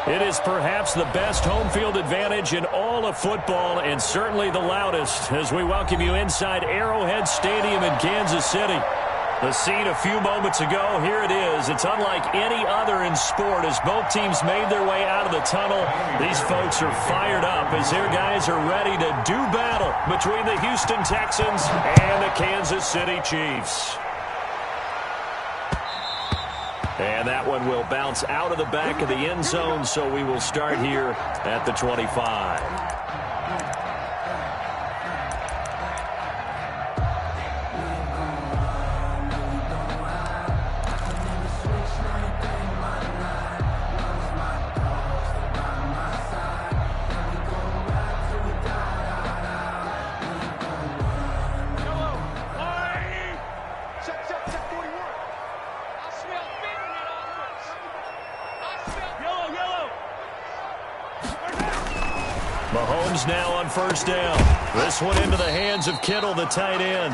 It is perhaps the best home field advantage in all of football, and certainly the loudest, as we welcome you inside Arrowhead Stadium in Kansas City. The scene a few moments ago, here it is. It's unlike any other in sport as both teams made their way out of the tunnel. These folks are fired up as their guys are ready to do battle between the Houston Texans and the Kansas City Chiefs. And that one will bounce out of the back of the end zone, so we will start here at the 25. Mahomes now on first down. This one into the hands of Kittle, the tight end.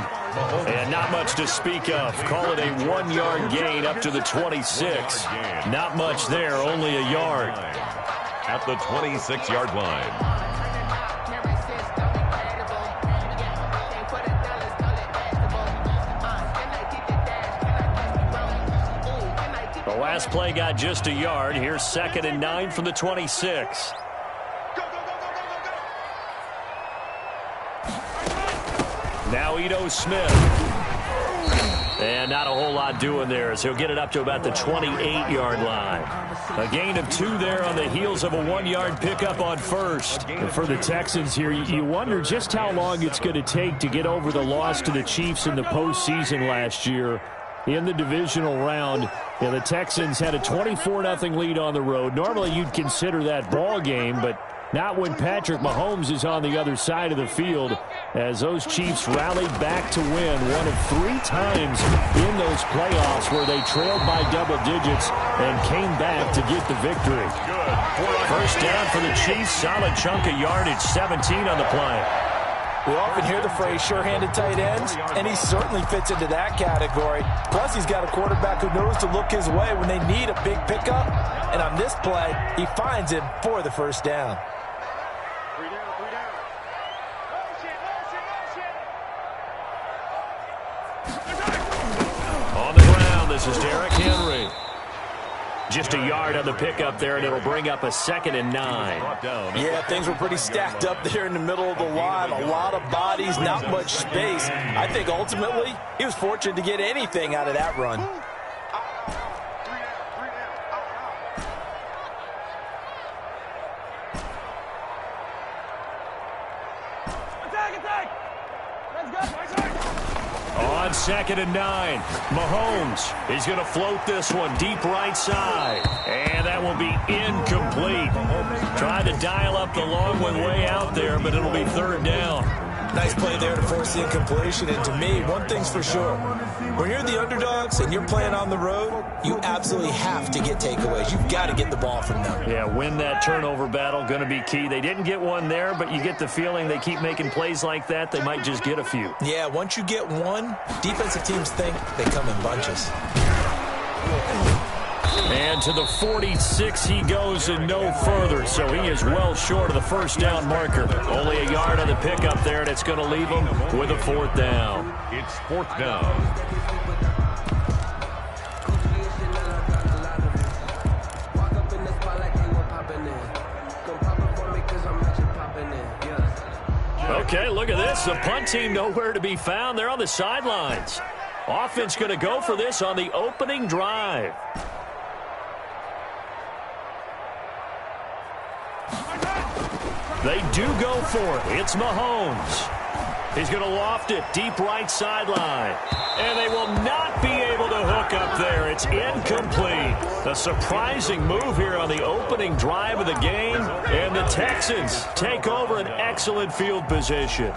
And not much to speak of. Call it a 1-yard gain up to the 26. Not much there, only a yard. At the 26-yard line. The last play got just a yard. Here's 2nd and 9 from the 26. Now Ito Smith. And not a whole lot doing there as he'll get it up to about the 28-yard line. A gain of 2 there on the heels of a 1-yard pickup on first. And for the Texans here, you wonder just how long it's going to take to get over the loss to the Chiefs in the postseason last year. In the divisional round, the Texans had a 24-0 lead on the road. Normally you'd consider that ball game, but not when Patrick Mahomes is on the other side of the field, as those Chiefs rallied back to win one of 3 times in those playoffs where they trailed by double digits and came back to get the victory. First down for the Chiefs, solid chunk of yardage, 17 on the play. We often hear the phrase sure-handed tight ends, and he certainly fits into that category. Plus, he's got a quarterback who knows to look his way when they need a big pickup. And on this play, he finds him for the first down. On the ground, this is Derrick Henry. Just a yard on the pickup there, and it'll bring up a 2nd and 9. Yeah, things were pretty stacked up there in the middle of the line. A lot of bodies, not much space. I think ultimately he was fortunate to get anything out of that run. On 2nd and 9, Mahomes is going to float this one deep right side. And that will be incomplete. Trying to dial up the long one way out there, but it'll be 3rd down. Nice play there to force the incompletion. And to me, one thing's for sure. When you're the underdogs and you're playing on the road, you absolutely have to get takeaways. You've got to get the ball from them. Yeah, win that turnover battle, going to be key. They didn't get one there, but you get the feeling they keep making plays like that, they might just get a few. Yeah, once you get one, defensive teams think they come in bunches. And to the 46 he goes and no further, so he is well short of the first down marker. Only a yard on the pickup there, and it's going to leave him with a 4th down. It's 4th down. Okay, look at this. The punt team nowhere to be found. They're on the sidelines. Offense going to go for this on the opening drive. They do go for it. It's Mahomes. He's going to loft it deep right sideline. And they will not be able to hook up there. It's incomplete. A surprising move here on the opening drive of the game. And the Texans take over an excellent field position.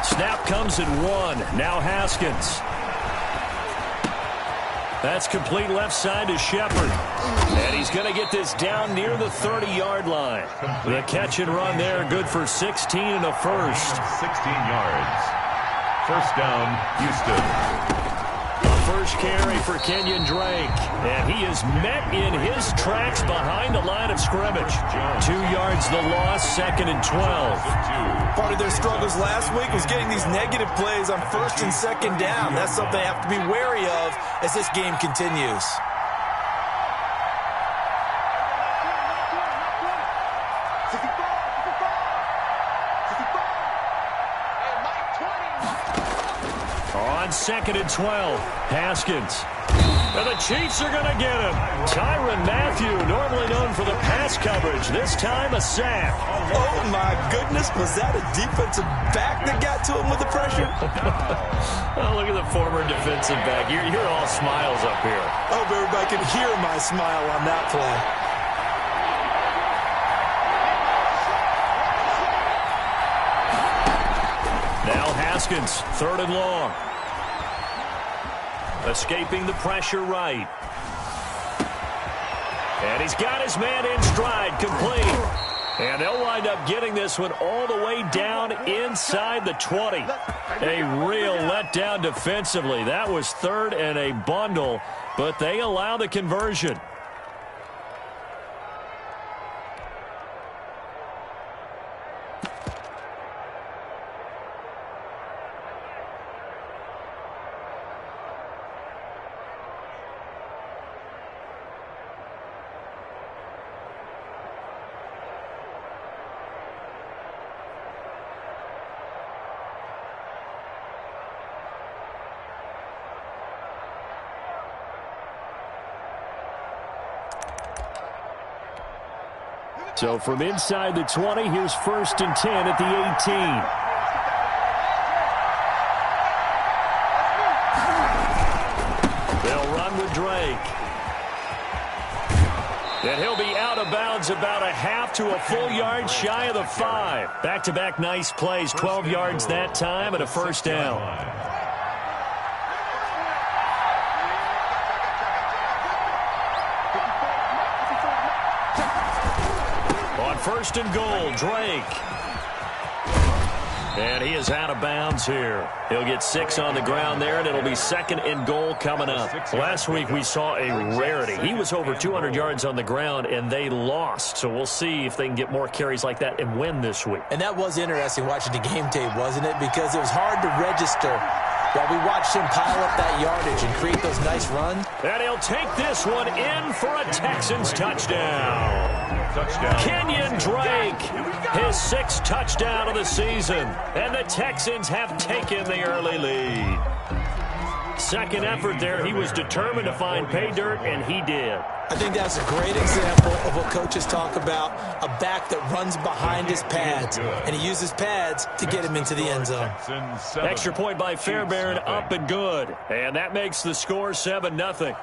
Snap comes at 1. Now Haskins. That's complete left side to Shepard. And he's going to get this down near the 30-yard line. The catch and run there, good for 16 and a first. 16 yards. First down, Houston. First carry for Kenyon Drake. And he is met in his tracks behind the line of scrimmage. 2 yards the loss, 2nd and 12. Part of their struggles last week was getting these negative plays on 1st and 2nd down. That's something they have to be wary of as this game continues. On 2nd and 12, Haskins. And the Chiefs are going to get him. Tyrann Mathieu, normally known for the pass coverage. This time a sack. Oh, my goodness. Was that a defensive back that got to him with the pressure? Oh, look at the former defensive back. You're all smiles up here. I hope everybody can hear my smile on that play. Now Haskins, 3rd and long. Escaping the pressure right. And he's got his man in stride, complete. And they'll wind up getting this one all the way down inside the 20. A real letdown defensively. That was 3rd and a bundle, but they allow the conversion. So from inside the 20, here's 1st and 10 at the 18. They'll run with Drake. And he'll be out of bounds about a half to a full yard shy of the 5. Back-to-back nice plays, 12 yards that time and a first down. First and goal, Drake. And he is out of bounds here. He'll get 6 on the ground there, and it'll be 2nd and goal coming up. Last week we saw a rarity. He was over 200 yards on the ground, and they lost. So we'll see if they can get more carries like that and win this week. And that was interesting watching the game tape, wasn't it? Because it was hard to register while we watched him pile up that yardage and create those nice runs. And he'll take this one in for a Texans touchdown. Kenyon Drake, his 6th touchdown of the season. And the Texans have taken the early lead. Second effort there, he was determined to find pay dirt, and he did. I think that's a great example of what coaches talk about, a back that runs behind his pads, and he uses pads to get him into the end zone. Extra point by Fairbairn, up and good. And that makes the score 7-0.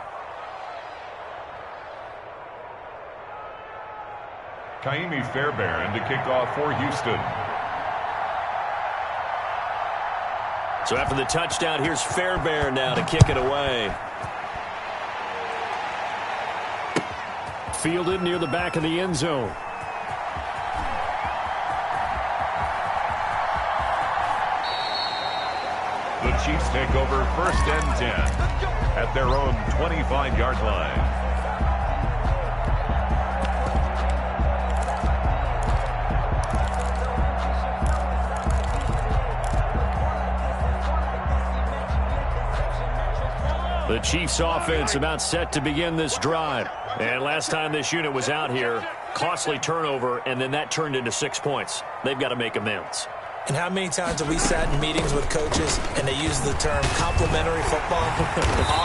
Kaimi Fairbairn to kick off for Houston. So after the touchdown, here's Fairbairn now to kick it away. Fielded near the back of the end zone. The Chiefs take over 1st and 10 at their own 25-yard line. The Chiefs offense about set to begin this drive. And last time this unit was out here, costly turnover, and then that turned into 6 points. They've got to make amends. And how many times have we sat in meetings with coaches and they use the term complementary football?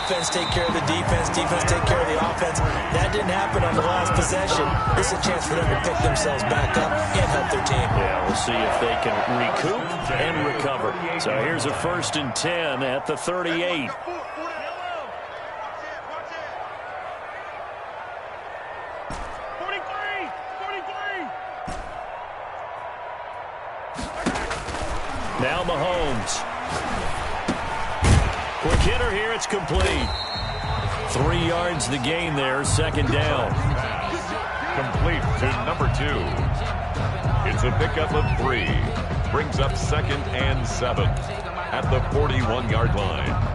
Offense take care of the defense, defense take care of the offense. That didn't happen on the last possession. This is a chance for them to pick themselves back up and help their team. Yeah, we'll see if they can recoup and recover. So here's a 1st and 10 at the 38. Now Mahomes. Quick hitter here. It's complete. 3 yards the gain there. Second down. Complete to number 2. It's a pickup of 3. Brings up 2nd and 7 at the 41-yard line.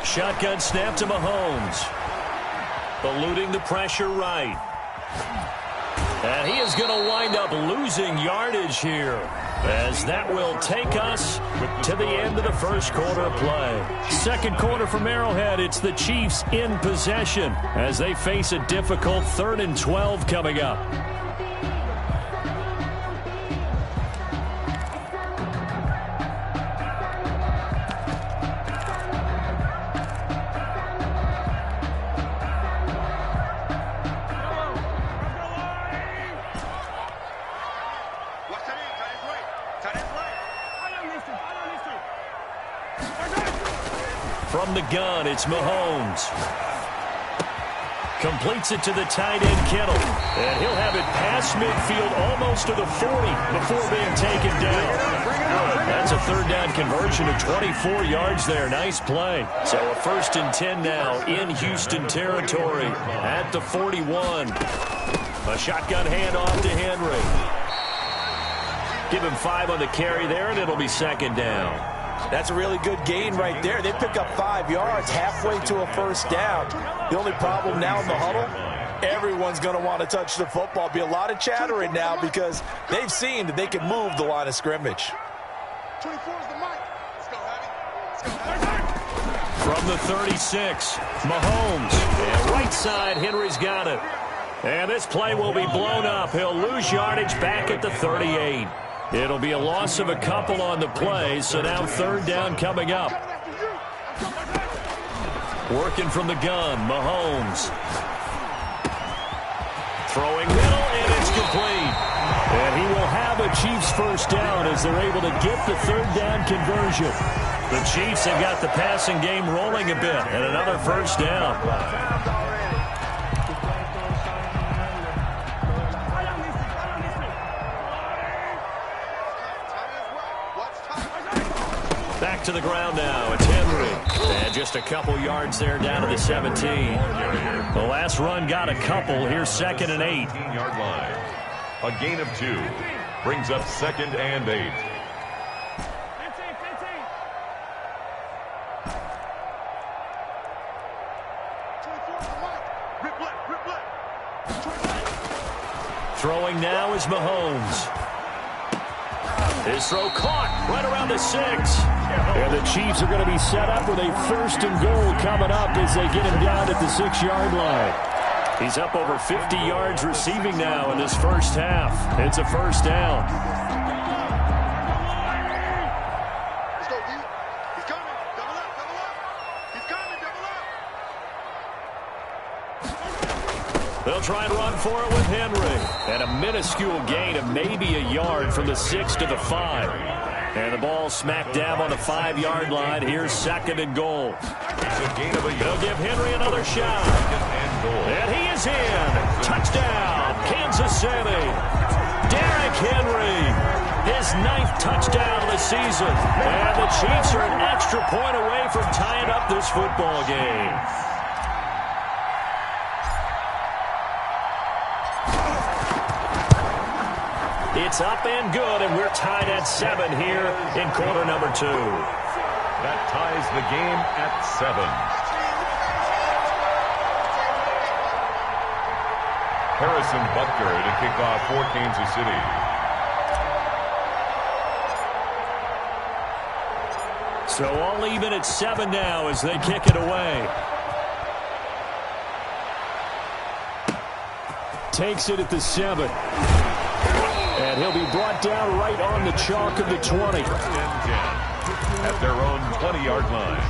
Shotgun snap to Mahomes. Eluding the pressure right. And he is going to wind up losing yardage here, as that will take us to the end of the first quarter of play. Second quarter from Arrowhead. It's the Chiefs in possession as they face a difficult 3rd and 12 coming up. From the gun, it's Mahomes. Completes it to the tight end, Kittle. And he'll have it past midfield almost to the 40 before being taken down. That's a 3rd down conversion of 24 yards there. Nice play. So a 1st and 10 now in Houston territory at the 41. A shotgun handoff to Henry. Give him 5 on the carry there, and it'll be 2nd down. That's a really good gain right there. They pick up 5 yards halfway to a 1st down. The only problem now in the huddle, everyone's going to want to touch the football. Be a lot of chattering now because they've seen that they can move the line of scrimmage. 24 is the mic. Let's go, Abby. From the 36, Mahomes. And right side, Henry's got it. And this play will be blown up. He'll lose yardage back at the 38. It'll be a loss of a couple on the play, so now 3rd down coming up. Working from the gun, Mahomes. Throwing middle, and it's complete. And he will have a Chiefs 1st down as they're able to get the 3rd down conversion. The Chiefs have got the passing game rolling a bit, and another 1st down. Back to the ground now. It's Henry. And just a couple yards there down to the 17. The last run got a couple. Here's 2nd and 8. 15-yard line. A gain of 2. Brings up 2nd and 8. Throwing now is Mahomes. His throw caught right around the 6. And the Chiefs are going to be set up with a 1st and goal coming up as they get him down at the 6-yard line. He's up over 50 yards receiving now in this first half. It's a 1st down. Let's go, D. He's coming. Double up, double up. He's coming, double up. They'll try and run for it with Henry. And a minuscule gain of maybe a yard from the 6 to the 5. And the ball smacked down on the 5-yard line. Here's 2nd and goal. It's a gain of a yard. They'll give Henry another shot. And he is in. Touchdown, Kansas City. Derrick Henry, his 9th touchdown of the season. And the Chiefs are an extra point away from tying up this football game. It's up and good, and we're tied at 7 here in quarter number 2. That ties the game at 7. Harrison Butker to kick off for Kansas City. So all even at 7 now as they kick it away. Takes it at the 7. And he'll be brought down right on the chalk of the 20. At their own 20-yard line.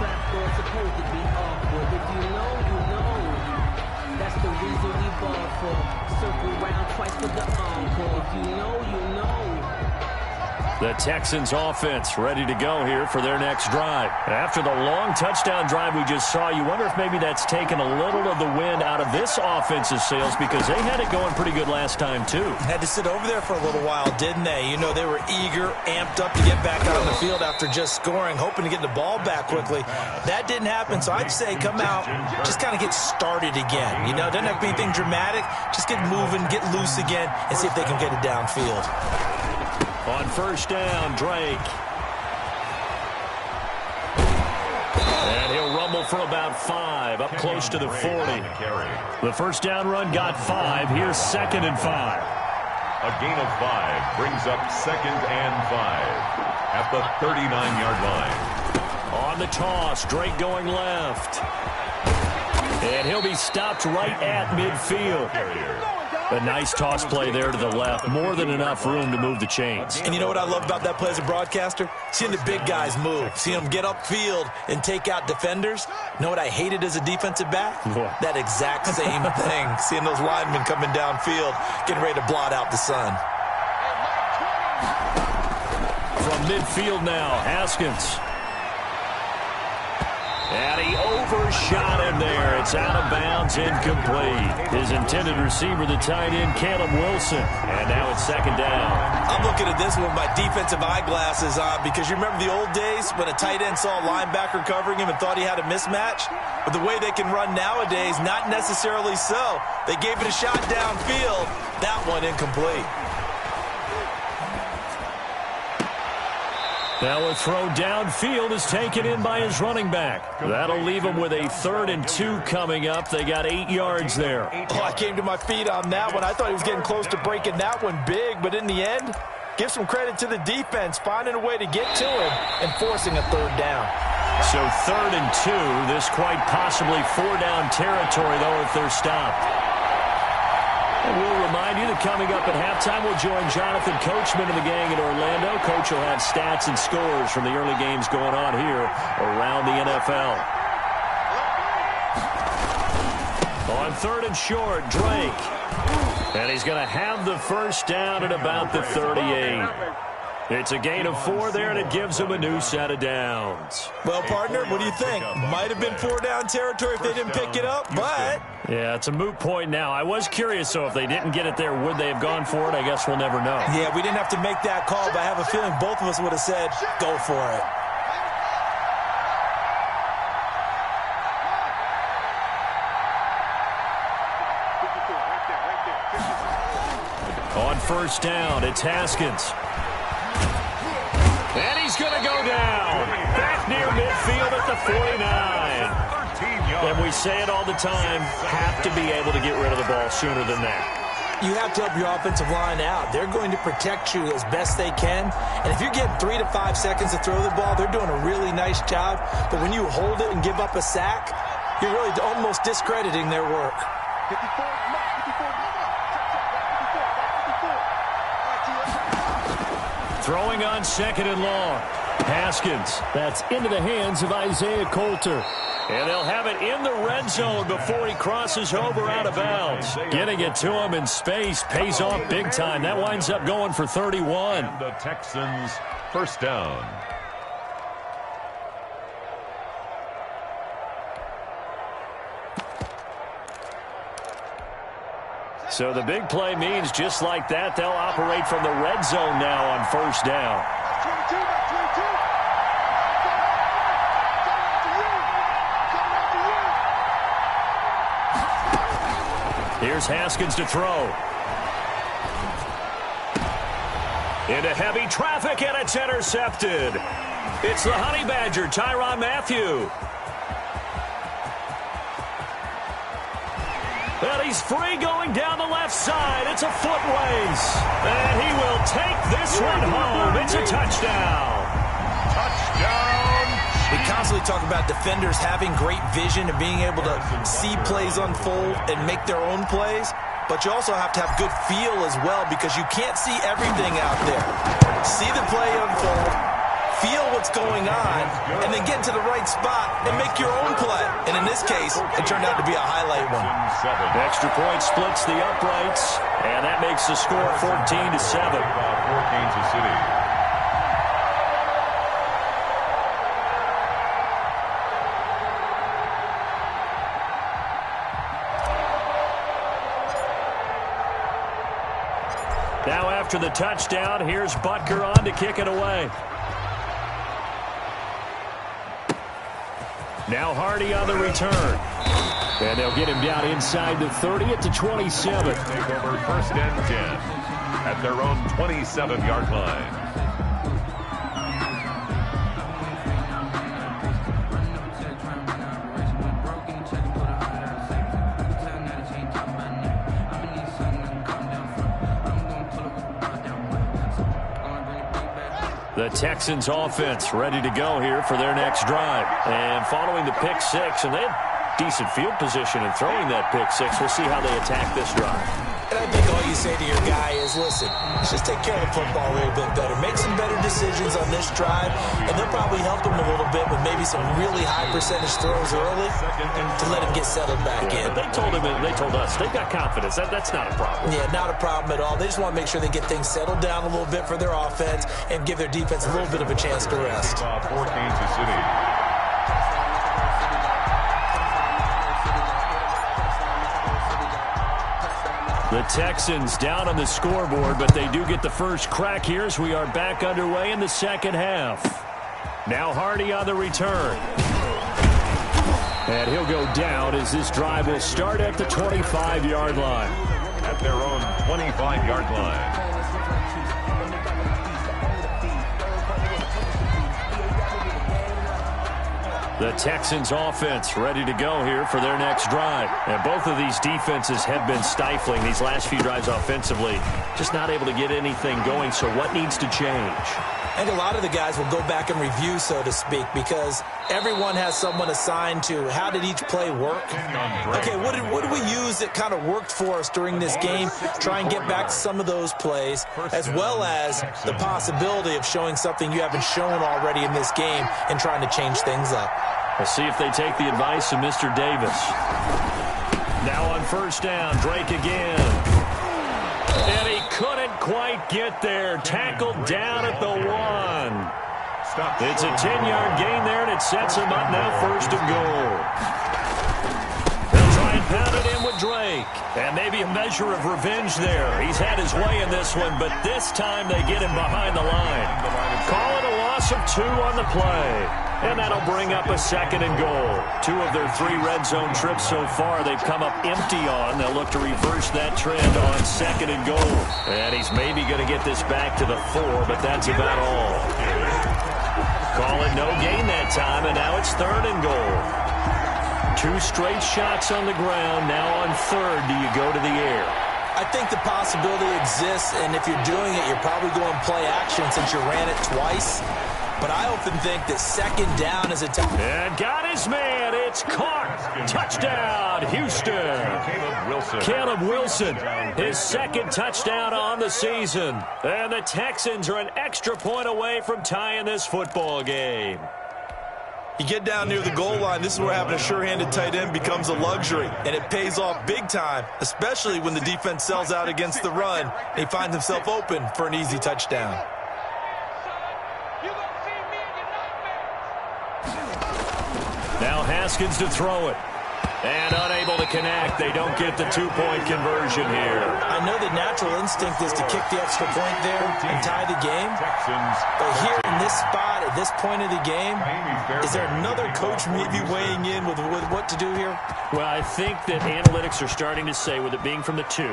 fall for. Circle round twice for the encore. If you know, you know. The Texans offense ready to go here for their next drive. After the long touchdown drive we just saw, you wonder if maybe that's taken a little of the wind out of this offense's sails because they had it going pretty good last time too. Had to sit over there for a little while, didn't they? You know, they were eager, amped up to get back out on the field after just scoring, hoping to get the ball back quickly. That didn't happen, so I'd say come out, just kind of get started again. You know, doesn't have to be anything dramatic. Just get moving, get loose again, and see if they can get it downfield. On first down, Drake. And he'll rumble for about 5, up close to the 40. The first down run got 5. Here's 2nd and 5. A gain of 5 brings up 2nd and 5 at the 39-yard line. On the toss, Drake going left. And he'll be stopped right at midfield. A nice toss play there to the left. More than enough room to move the chains. And you know what I love about that play as a broadcaster? Seeing the big guys move. Seeing them get upfield and take out defenders. You know what I hated as a defensive back? What? That exact same thing. Seeing those linemen coming downfield, getting ready to blot out the sun. From midfield now, Haskins. And he overshot him there. It's out of bounds, incomplete. His intended receiver, the tight end, Caleb Wilson. And now it's 2nd down. I'm looking at this with my defensive eyeglasses on because you remember the old days when a tight end saw a linebacker covering him and thought he had a mismatch? But the way they can run nowadays, not necessarily so. They gave it a shot downfield. That one incomplete. Now a throw downfield is taken in by his running back. That'll leave him with a 3rd and 2 coming up. They got 8 yards there. Oh, I came to my feet on that one. I thought he was getting close to breaking that one big, but in the end, give some credit to the defense, finding a way to get to him and forcing a 3rd down. So 3rd and 2. This quite possibly 4-down territory, though, if they're stopped. And we'll remind you that coming up at halftime, we'll join Jonathan Coachman and the gang in Orlando. Coach will have stats and scores from the early games going on here around the NFL. On 3rd and short, Drake. And he's going to have the first down at about the 38. It's a gain of 4 there, and it gives him a new set of downs. Well, partner, what do you think? Might have been 4-down territory if they didn't pick it up, but... Yeah, it's a moot point now. I was curious, so if they didn't get it there, would they have gone for it? I guess we'll never know. Yeah, we didn't have to make that call, but I have a feeling both of us would have said, go for it. On first down, it's Haskins. And he's going to go down. Back near midfield at the 49. And we say it all the time, have to be able to get rid of the ball sooner than that. You have to help your offensive line out. They're going to protect you as best they can. And if you're getting 3 to 5 seconds to throw the ball, they're doing a really nice job. But when you hold it and give up a sack, you're really almost discrediting their work. Throwing on 2nd and long. Haskins. That's into the hands of Isaiah Coulter. And they'll have it in the red zone before he crosses over out of bounds. Getting it to him in space pays off big time. That winds up going for 31. And the Texans first down. So the big play means just like that, they'll operate from the red zone now on first down. Here's Haskins to throw. Into heavy traffic, and it's intercepted. It's the Honey Badger, Tyrann Mathieu. And he's free going down the left side. It's a foot race. And he will take this one home. It's a touchdown. Touchdown. We constantly talk about defenders having great vision and being able to see plays unfold and make their own plays. But you also have to have good feel as well because you can't see everything out there. See the play unfold, feel what's going on and then get to the right spot and make your own play. And in this case, it turned out to be a highlight one. Extra point splits the uprights, and that makes the score 14-7. For Kansas City. Now after the touchdown, here's Butker on to kick it away. Now Hardy on the return. And they'll get him down inside the 30 at the 27. Take over 1st and 10 at their own 27-yard line. The Texans offense ready to go here for their next drive. And following the pick six, and they had decent field position in throwing that pick six. We'll see how they attack this drive. And I think all you say to your guy is, listen, let's just take care of the football a little bit better. Make some better decisions on this drive, and they'll probably help him a little bit with maybe some really high percentage throws early to let him get settled back in. But they told him, and they told us, they've got confidence. That's not a problem. Yeah, not a problem at all. They just want to make sure they get things settled down a little bit for their offense and give their defense a little bit of a chance to rest. For Kansas City. The Texans down on the scoreboard, but they do get the first crack here as we are back underway in the second half. Now Hardy on the return. And he'll go down as this drive will start at the 25-yard line. At their own 25-yard line. The Texans offense ready to go here for their next drive. And both of these defenses have been stifling these last few drives offensively. Just not able to get anything going, so what needs to change? I think a lot of the guys will go back and review, so to speak, because everyone has someone assigned to how did each play work. Okay, what did we use that kind of worked for us during this game? Try and get back to some of those plays, as well as the possibility of showing something you haven't shown already in this game and trying to change things up. We'll see if they take the advice of Mr. Davis. Now on first down, Drake again. And he couldn't quite get there. Tackled down at the 1. It's a 10-yard gain there, and it sets him up now first and goal. They'll try and pound it in with Drake. And maybe a measure of revenge there. He's had his way in this one, but this time they get him behind the line. Call it a loss of 2 on the play. And that'll bring up a second and goal. 2 of their 3 red zone trips so far they've come up empty on. They'll look to reverse that trend on second and goal. And he's maybe going to get this back to the 4, but that's about all. Call it no gain that time, and now it's third and goal. 2 straight shots on the ground. Now on third, do you go to the air? I think the possibility exists, and if you're doing it, you're probably going play action since you ran it twice. But I often think that second down is a time. And got his man. It's caught. Touchdown, Houston. Caleb Wilson, his second touchdown on the season. And the Texans are an extra point away from tying this football game. You get down near the goal line, this is where having a sure-handed tight end becomes a luxury, and it pays off big time, especially when the defense sells out against the run, and he finds himself open for an easy touchdown. Now Haskins to throw it. And unable to connect. They don't get the 2-point conversion here. I know the natural instinct is to kick the extra point there and tie the game. But here in this spot, at this point of the game, is there another coach maybe weighing in with what to do here? Well, I think that analytics are starting to say, with it being from the 2,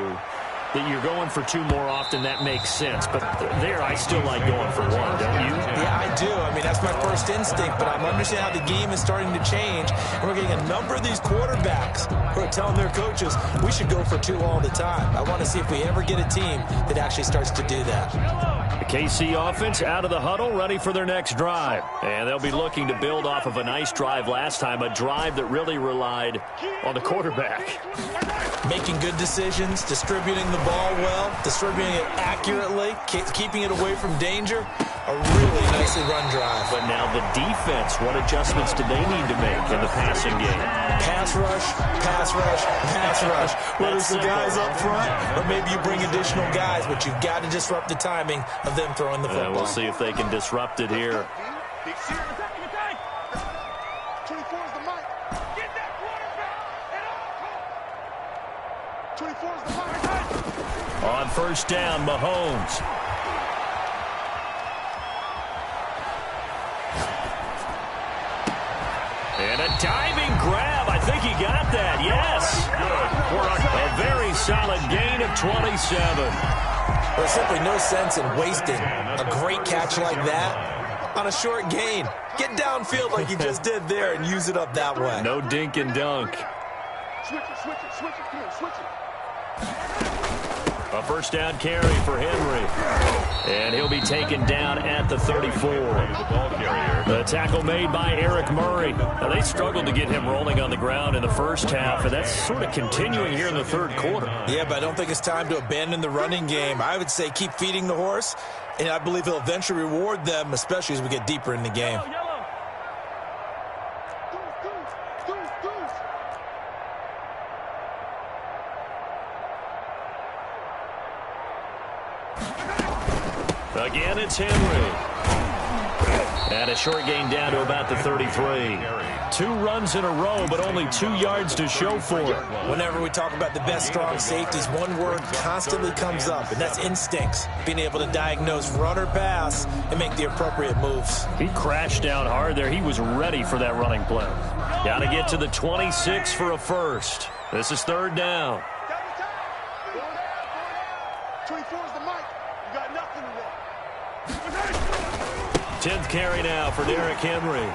that you're going for 2 more often. That makes sense. But there, I still like going for 1, don't you? Yeah, I do. I mean, that's my first instinct. But I'm understanding how the game is starting to change. And we're getting a number of these quarterbacks who are telling their coaches, we should go for 2 all the time. I want to see if we ever get a team that actually starts to do that. The KC offense out of the huddle, ready for their next drive. And they'll be looking to build off of a nice drive last time, a drive that really relied on the quarterback. Making good decisions, distributing the ball well, distributing it accurately, keeping it away from danger. A really nicely run drive. But now the defense, what adjustments do they need to make in the passing game? Pass rush, pass rush, pass rush. Whether it's the guys up front or maybe you bring additional guys, but you've got to disrupt the timing of them throwing the football. We'll see if they can disrupt it here. 24 is the mic. Get that quarterback. 24 is the mic. On first down, Mahomes. And a diving grab. I think he got that. Yes. A very solid gain of 27. There's simply no sense in wasting a great catch like that on a short gain. Get downfield like you just did there and use it up that way. No dink and dunk. Switch it, switch it, switch it. Come on, switch it. A first down carry for Henry. And he'll be taken down at the 34. The tackle made by Eric Murray. Now, they struggled to get him rolling on the ground in the first half, and that's sort of continuing here in the third quarter. Yeah, but I don't think it's time to abandon the running game. I would say keep feeding the horse, and I believe he'll eventually reward them, especially as we get deeper in the game. Again, it's Henry. And a short gain down to about the 33. 2 runs in a row, but only 2 yards to show for it. Whenever we talk about the best strong safeties, one word constantly comes up, and that's instincts. Being able to diagnose run or pass and make the appropriate moves. He crashed down hard there. He was ready for that running play. Got to get to the 26 for a first. This is third down. 24 is the mic. You got nothing to do. 10th carry now for Derrick Henry.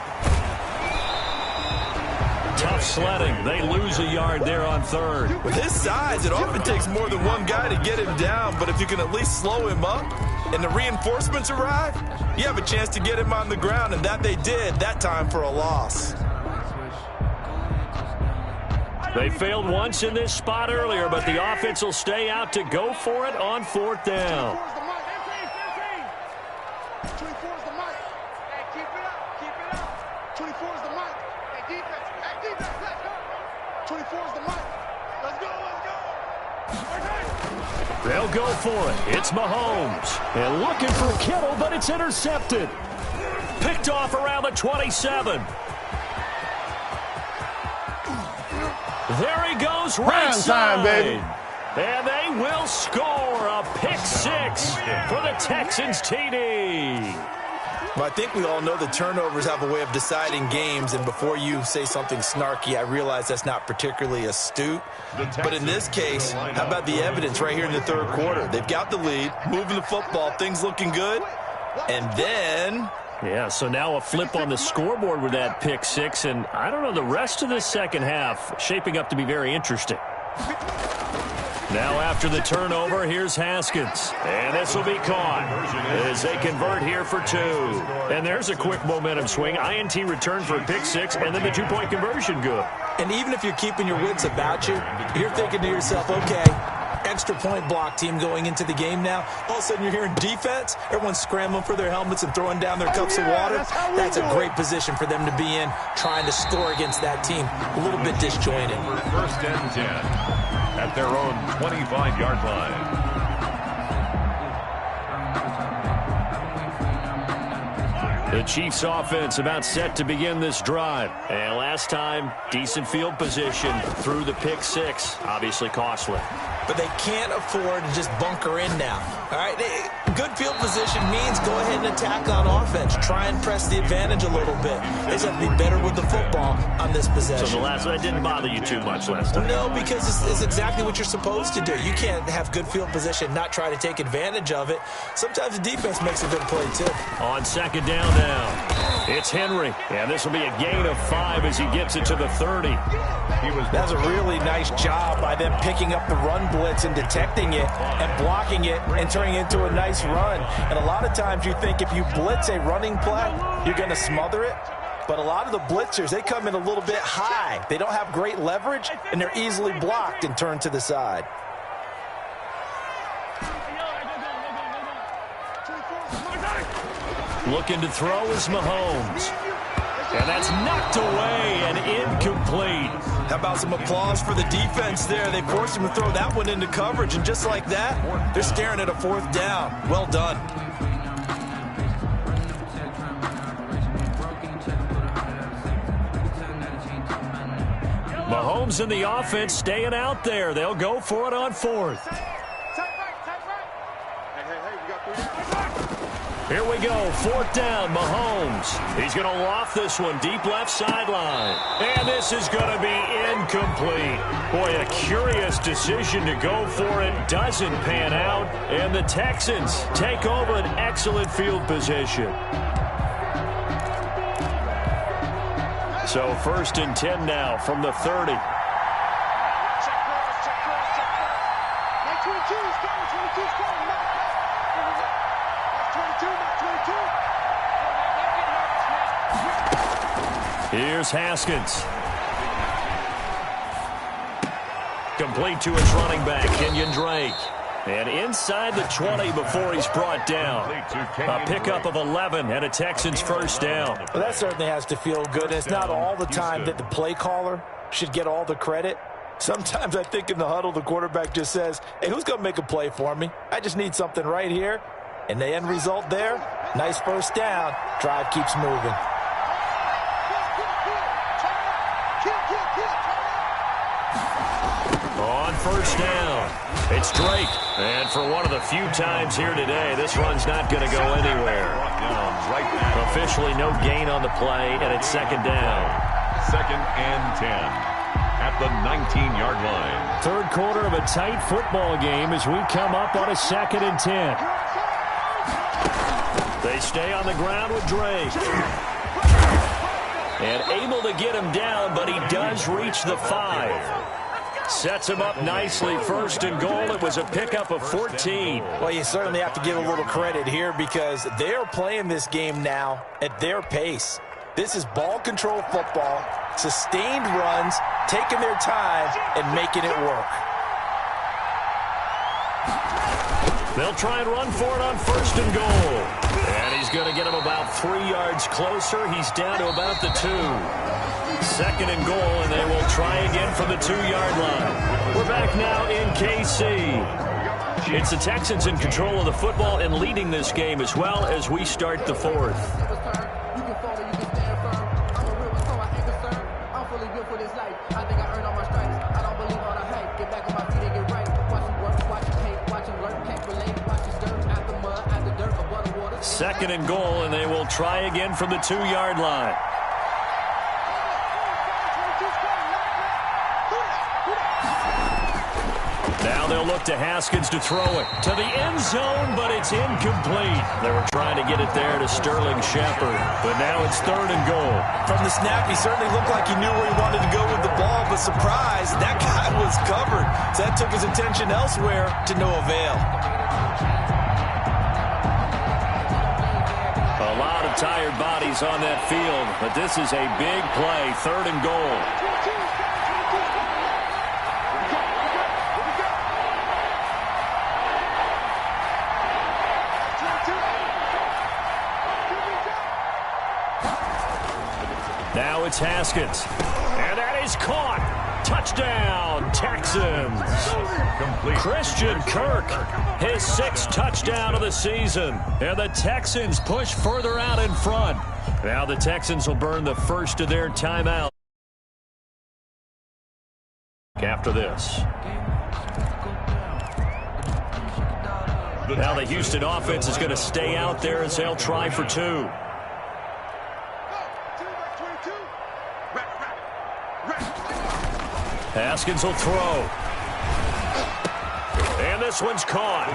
Tough sledding. They lose a yard there on third. With his size, it often takes more than one guy to get him down, but if you can at least slow him up and the reinforcements arrive, you have a chance to get him on the ground, and that they did, that time for a loss. They failed once in this spot earlier, but the offense will stay out to go for it on fourth down. 24 is the mic. Hey, keep it up. Keep it up. 24 is the mic. Hey, defense. Hey, defense. Let's go. 24 is the mic. Let's go. Let's go. They'll go for it. It's Mahomes. And looking for Kittle, but it's intercepted. Picked off around the 27. There he goes, right side. Baby. And they will score a pick 6 for the Texans TD. Well, I think we all know the turnovers have a way of deciding games, and before you say something snarky, I realize that's not particularly astute. But in this case, how about the evidence right here in the third quarter? They've got the lead, moving the football, things looking good, and then... Yeah, so now a flip on the scoreboard with that pick 6, and I don't know, the rest of the second half shaping up to be very interesting. Now after the turnover, here's Haskins. And this will be caught as they convert here for 2. And there's a quick momentum swing. INT return for a pick 6, and then the 2-point conversion good. And even if you're keeping your wits about you, you're thinking to yourself, okay, extra point block team going into the game now. All of a sudden you're hearing defense. Everyone's scrambling for their helmets and throwing down their cups of water. That's a great position for them to be in, trying to score against that team. A little bit disjointed. First and 10 at their own 25-yard line. The Chiefs offense about set to begin this drive. And last time, decent field position through the pick 6. Obviously costly. But they can't afford to just bunker in now. All right, good field position means go ahead and attack on offense. Try and press the advantage a little bit. They just have to be better with the football on this possession. So the last one didn't bother you too much last time? No, because it's exactly what you're supposed to do. You can't have good field position, not try to take advantage of it. Sometimes the defense makes a good play, too. On second down now, it's Henry. And this will be a gain of 5 as he gets it to the 30. That was a really nice job by them picking up the run blitz and detecting it and blocking it and turning it into a nice run. And a lot of times you think if you blitz a running play, you're going to smother it. But a lot of the blitzers, they come in a little bit high. They don't have great leverage, and they're easily blocked and turned to the side. Looking to throw is Mahomes. And that's knocked away and incomplete. How about some applause for the defense there? They forced him to throw that one into coverage, and just like that, they're staring at a 4th down. Well done. Mahomes and the offense staying out there. They'll go for it on 4th. Here we go, 4th down, Mahomes. He's going to loft this one deep left sideline. And this is going to be incomplete. Boy, a curious decision to go for it. Doesn't pan out. And the Texans take over an excellent field position. So 1st and 10 now from the 30. Here's Haskins. Complete to his running back, Kenyon Drake. And inside the 20 before he's brought down. A pickup of 11 and a Texans 1st down. Well, that certainly has to feel good. And it's not all the time that the play caller should get all the credit. Sometimes I think in the huddle, the quarterback just says, hey, who's going to make a play for me? I just need something right here. And the end result there, nice 1st down. Drive keeps moving. On 1st down, it's Drake. And for one of the few times here today, this run's not going to go anywhere. Officially no gain on the play, and it's 2nd down. 2nd and 10 at the 19-yard line. 3rd quarter of a tight football game as we come up on a 2nd and 10. They stay on the ground with Drake. And able to get him down, but he does reach the 5. Sets him up nicely. 1st and goal. It was a pickup of 14. Well, you certainly have to give a little credit here because they're playing this game now at their pace. This is ball control football, sustained runs, taking their time, and making it work. They'll try and run for it on 1st and goal. And he's going to get him about 3 yards closer. He's down to about the 2. 2nd and goal, and they will try again from the 2-yard line. We're back now in KC. It's the Texans in control of the football and leading this game as well as we start the 4th. Second and goal, and they will try again from the 2-yard line. Now they'll look to Haskins to throw it to the end zone, but it's incomplete. They were trying to get it there to Sterling Shepard, but now it's 3rd and goal. From the snap, he certainly looked like he knew where he wanted to go with the ball, but surprise, that guy was covered. So that took his attention elsewhere to no avail. A lot of tired bodies on that field, but this is a big play, 3rd and goal. Now it's Haskins. And that is caught. Touchdown, Texans. Complete. Christian Kirk, his 6th touchdown of the season. And the Texans push further out in front. Now the Texans will burn the first of their timeout after this. Now the Houston offense is going to stay out there as they'll try for 2. Haskins will throw. And this one's caught.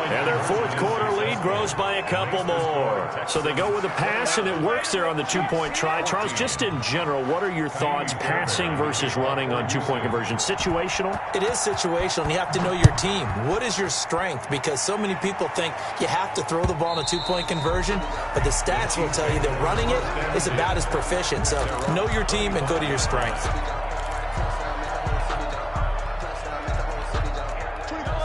And their 4th quarter lead grows by a couple more. So they go with a pass, and it works there on the 2-point try. Charles, just in general, what are your thoughts passing versus running on 2-point conversion? Situational? It is situational, and you have to know your team. What is your strength? Because so many people think you have to throw the ball in a 2-point conversion, but the stats will tell you that running it is about as proficient. So know your team and go to your strength.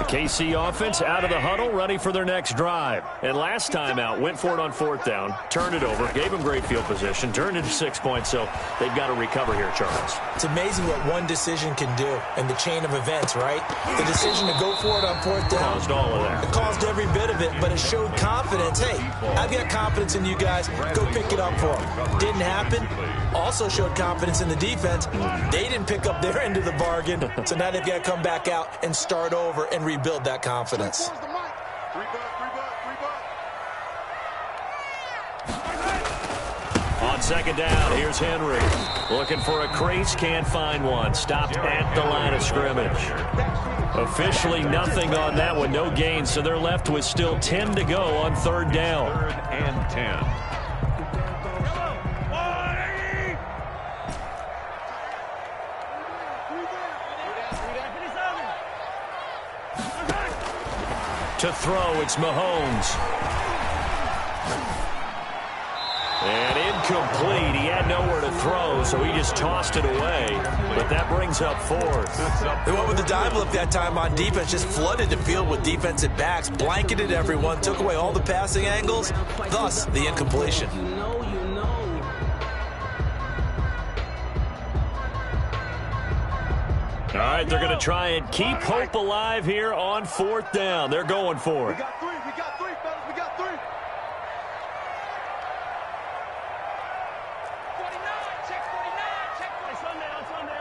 KC offense out of the huddle, ready for their next drive. And last time out, went for it on 4th down, turned it over, gave them great field position, turned it to 6 points, so they've got to recover here, Charles. It's amazing what one decision can do in the chain of events, right? The decision to go for it on 4th down. Caused all of that. It caused every bit of it, but it showed confidence. Hey, I've got confidence in you guys. Go pick it up for them. Didn't happen. Also showed confidence in the defense. They didn't pick up their end of the bargain, so now they've got to come back out and start over and rebuild that confidence. On 2nd down, here's Henry. Looking for a crease, can't find one. Stopped at the line of scrimmage. Officially nothing on that one, no gain, so they're left with still 10 to go on 3rd down. 3rd and 10. To throw, it's Mahomes. And incomplete. He had nowhere to throw, so he just tossed it away. But that brings up 4th. They went with the dime look that time on defense, just flooded the field with defensive backs, blanketed everyone, took away all the passing angles, thus the incompletion. All right, they're going to try and keep hope alive here on 4th down. They're going for it. We got 3, fellas, we got 3. 49, check 49, check 49. Sunday.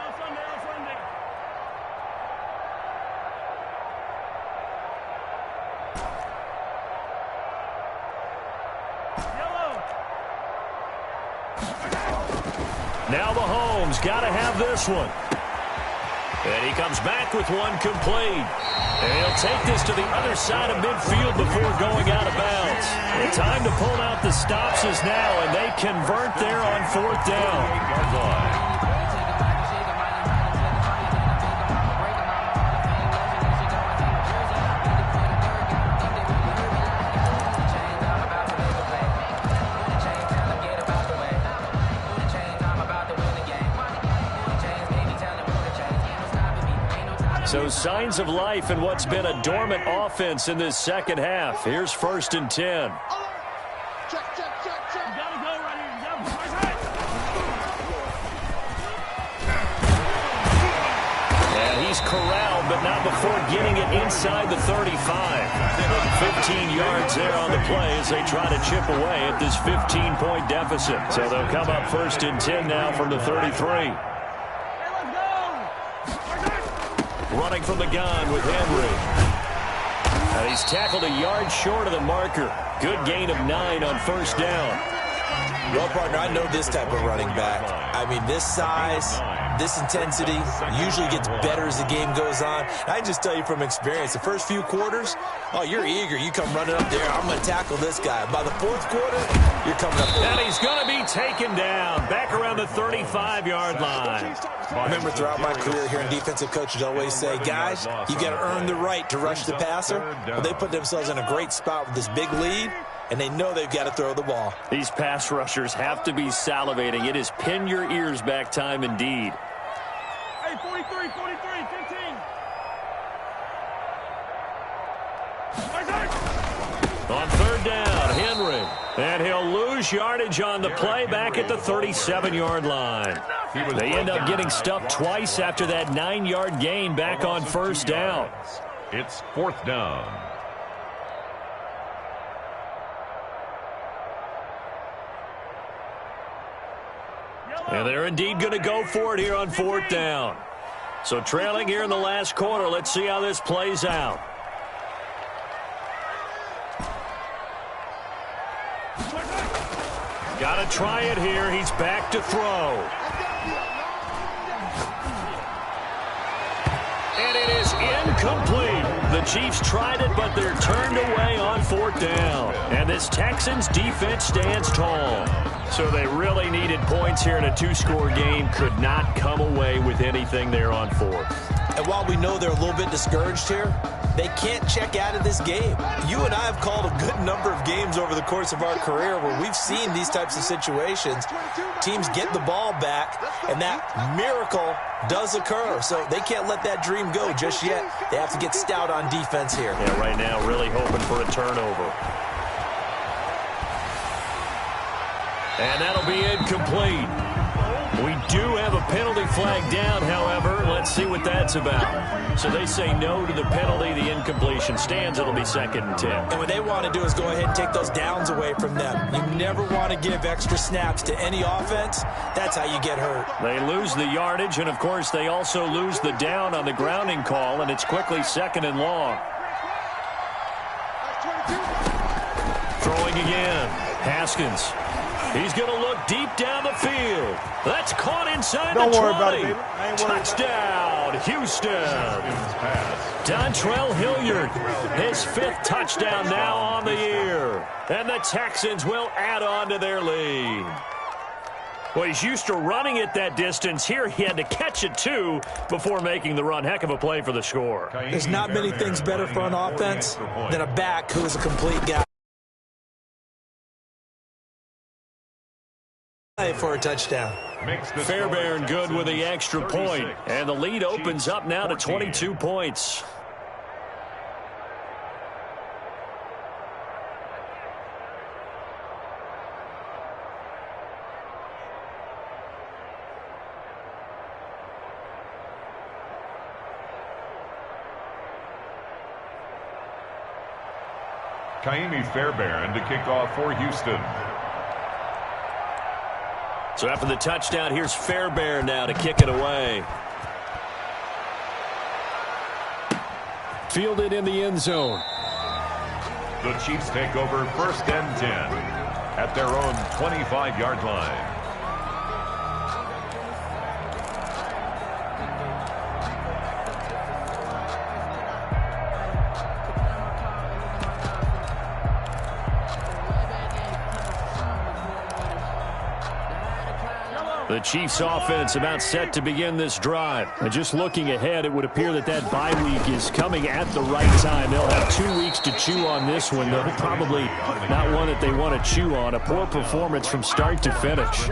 Yellow. Now Mahomes got to have this one. And he comes back with one complete. And he'll take this to the other side of midfield before going out of bounds. The time to pull out the stops is now, and they convert there on 4th down. So signs of life in what's been a dormant offense in this 2nd half. Here's 1st and 10. Check. You gotta go right here. And he's corralled, but not before getting it inside the 35. 15 yards there on the play as they try to chip away at this 15-point deficit. So they'll come up 1st and 10 now from the 33. Running from the gun with Henry. And he's tackled a yard short of the marker. Good gain of 9 on 1st down. Well, partner, I know this type of running back. I mean, this size, this intensity usually gets better as the game goes on. I just tell you from experience, the first few quarters, oh, you're eager. You come running up there. I'm going to tackle this guy. By the 4th quarter, you're coming up there. And he's going to be taken down back around the 35-yard line. I remember throughout my career hearing defensive coaches always say, guys, you got to earn the right to rush the passer. Well, they put themselves in a great spot with this big lead, and they know they've got to throw the ball. These pass rushers have to be salivating. It is pin your ears back time indeed. Hey, 43, 15. On 3rd down, Henry. And he'll lose yardage on the play back at the 37-yard line. They end up getting stuffed twice after that 9-yard gain back on 1st down. It's 4th down. And they're indeed going to go for it here on 4th down. So trailing here in the last quarter, let's see how this plays out. Got to try it here. He's back to throw. And it is incomplete. The Chiefs tried it, but they're turned away on 4th down. And this Texans defense stands tall. So they really needed points here in a 2-score game. Could not come away with anything there on 4th. And while we know they're a little bit discouraged here, They can't check out of this game. You and I have called a good number of games over the course of our career where we've seen these types of situations. Teams get the ball back, and that miracle does occur. So they can't let that dream go just yet. They have to get stout on defense here. Yeah, right now really hoping for a turnover. And that'll be incomplete. We do have a penalty flag down, however. Let's see what that's about. So they say no to the penalty. The incompletion stands. It'll be 2nd and 10. And what they want to do is go ahead and take those downs away from them. You never want to give extra snaps to any offense. That's how you get hurt. They lose the yardage, and, of course, they also lose the down on the grounding call, and it's quickly 2nd and long. Throwing again. Haskins. He's going to look deep down the field. That's caught inside the 20. Don't worry about it, baby. I ain't worried. Touchdown, Houston. Dontrell Hilliard, his 5th touchdown now on the year. And the Texans will add on to their lead. Well, he's used to running it that distance. Here he had to catch it, too, before making the run. Heck of a play for the score. There's not many things better for an offense than a back who is a complete guy. For a touchdown. Fairbairn good with the extra point, and the lead opens up now to 22 points. Kaimi Fairbairn to kick off for Houston. So after the touchdown, here's Fairbairn now to kick it away. Fielded in the end zone. The Chiefs take over 1st and 10 at their own 25-yard line. The Chiefs offense about set to begin this drive. And just looking ahead, it would appear that that bye week is coming at the right time. They'll have 2 weeks to chew on this one, though probably not one that they want to chew on. A poor performance from start to finish.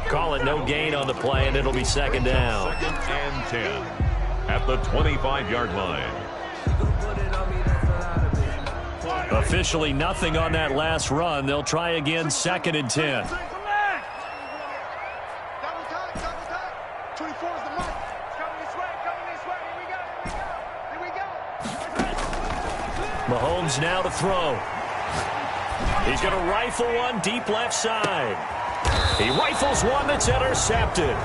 Call it no gain on the play, and it'll be 2nd down. 2nd and 10 at the 25-yard line. Officially nothing on that last run. They'll try again 2nd and 10. Mahomes now to throw. He's going to rifle one deep left side. He rifles one that's intercepted.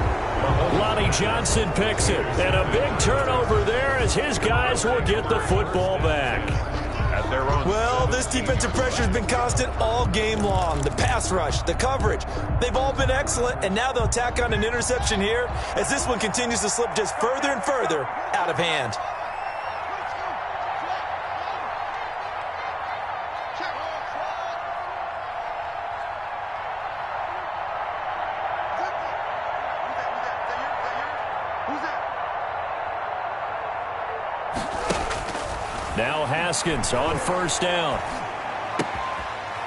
Lonnie Johnson picks it. And a big turnover there as his guys will get the football back. Well, this defensive pressure has been constant all game long. The pass rush, the coverage, they've all been excellent, and now they'll tack on an interception here as this one continues to slip just further and further out of hand. Now Haskins on 1st down.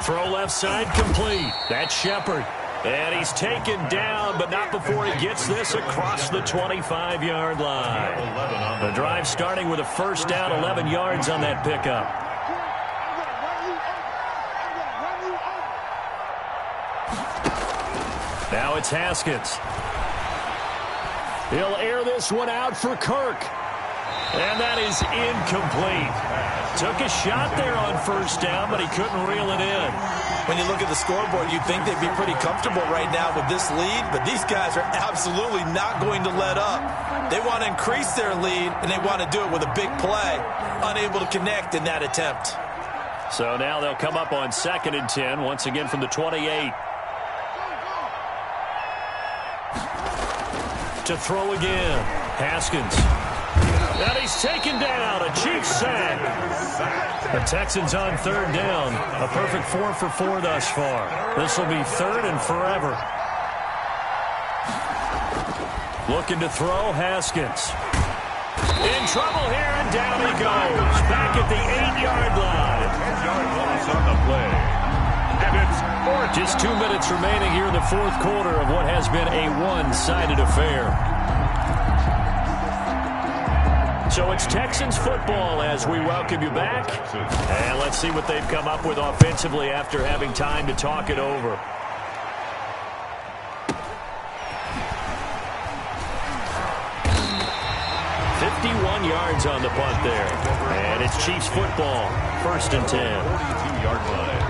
Throw left side complete. That's Shepard. And he's taken down, but not before he gets this across the 25-yard line. The drive starting with a 1st down, 11 yards on that pickup. Now it's Haskins. He'll air this one out for Kirk. And that is incomplete. Took a shot there on 1st down, but he couldn't reel it in. When you look at the scoreboard, you'd think they'd be pretty comfortable right now with this lead, but these guys are absolutely not going to let up. They want to increase their lead, and they want to do it with a big play. Unable to connect in that attempt. So now they'll come up on 2nd and 10, once again from the 28. To throw again, Haskins. And he's taken down, a Chiefs sack. The Texans on 3rd down. A perfect 4 for 4 thus far. This will be 3rd and forever. Looking to throw, Haskins. In trouble here, and down he goes. Back at the 8-yard line. 10-yard loss on the play. And it's fourth. Just 2 minutes remaining here in the fourth quarter of what has been a one-sided affair. So it's Texans football as we welcome you back. And let's see what they've come up with offensively after having time to talk it over. Yards on the punt there. And it's Chiefs football. 1st and 10. 42-yard line.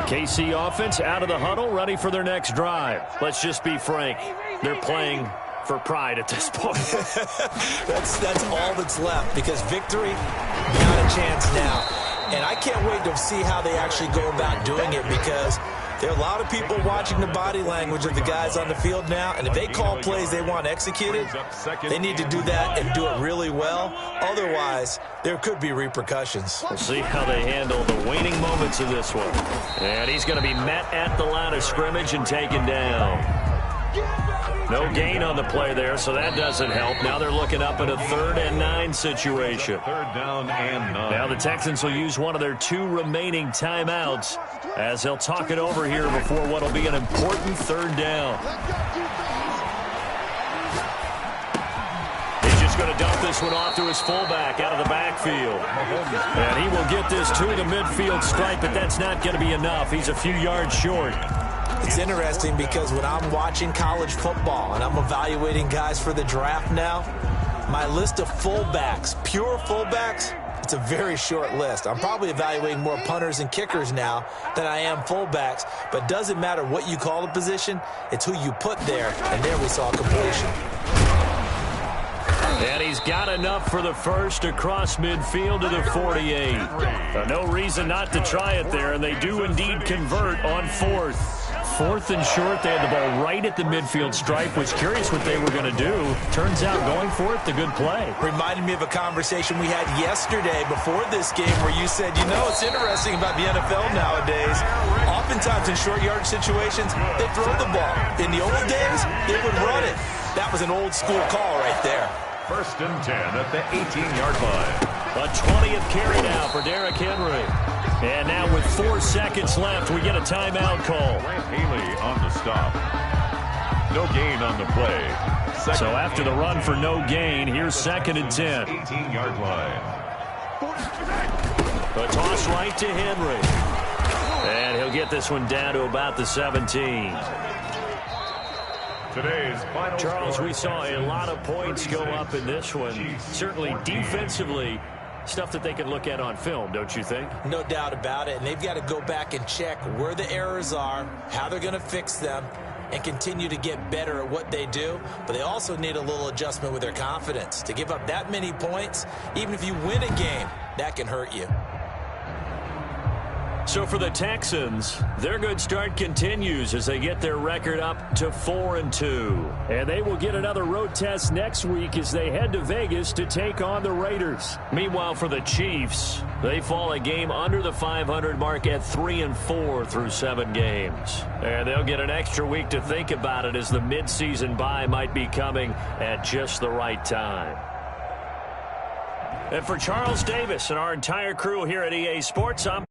KC offense out of the huddle, ready for their next drive. Let's just be frank. They're playing for pride at this point. that's all that's left, because victory, not a chance now. And I can't wait to see how they actually go about doing it, because there are a lot of people watching the body language of the guys on the field now, and if they call plays they want executed, they need to do that and do it really well. Otherwise, there could be repercussions. We'll see how they handle the waning moments of this one. And he's going to be met at the line of scrimmage and taken down. No gain on the play there, so that doesn't help. Now they're looking up at a 3rd and 9 situation. 3rd down and 9. Now the Texans will use one of their 2 remaining timeouts as they'll talk it over here before what will be an important 3rd down. He's just going to dump this one off to his fullback out of the backfield. And he will get this to the midfield stripe, but that's not going to be enough. He's a few yards short. It's interesting because when I'm watching college football and I'm evaluating guys for the draft now, my list of fullbacks, pure fullbacks, it's a very short list. I'm probably evaluating more punters and kickers now than I am fullbacks, but it doesn't matter what you call the position, it's who you put there, and there we saw completion. And he's got enough for the first across midfield to the 48. No reason not to try it there, and they do indeed convert on 4th. 4th and short, they had the ball right at the midfield stripe. Was curious what they were going to do. Turns out going for it, the good play. Reminded me of a conversation we had yesterday before this game where you said, you know, it's interesting about the NFL nowadays. Oftentimes in short yardage situations, they throw the ball. In the old days, they would run it. That was an old school call right there. 1st and 10 at the 18-yard line. A 20th carry now for Derrick Henry. And now with 4 seconds left, we get a timeout call. Haley on the stop. No gain on the play. So after the run for no gain, here's 2nd and 10. 18-yard line. A toss right to Henry. And he'll get this one down to about the 17. Today's final Charles, score. we saw a lot of points go up in this one. Certainly defensively, stuff that they can look at on film, don't you think? No doubt about it. And they've got to go back and check where the errors are, how they're going to fix them, and continue to get better at what they do. But they also need a little adjustment with their confidence. To give up that many points, even if you win a game, that can hurt you. So for the Texans, their good start continues as they get their record up to 4-2. And they will get another road test next week as they head to Vegas to take on the Raiders. Meanwhile, for the Chiefs, they fall a game under the 500 mark at 3-4 through 7 games. And they'll get an extra week to think about it as the midseason bye might be coming at just the right time. And for Charles Davis and our entire crew here at EA Sports, I'm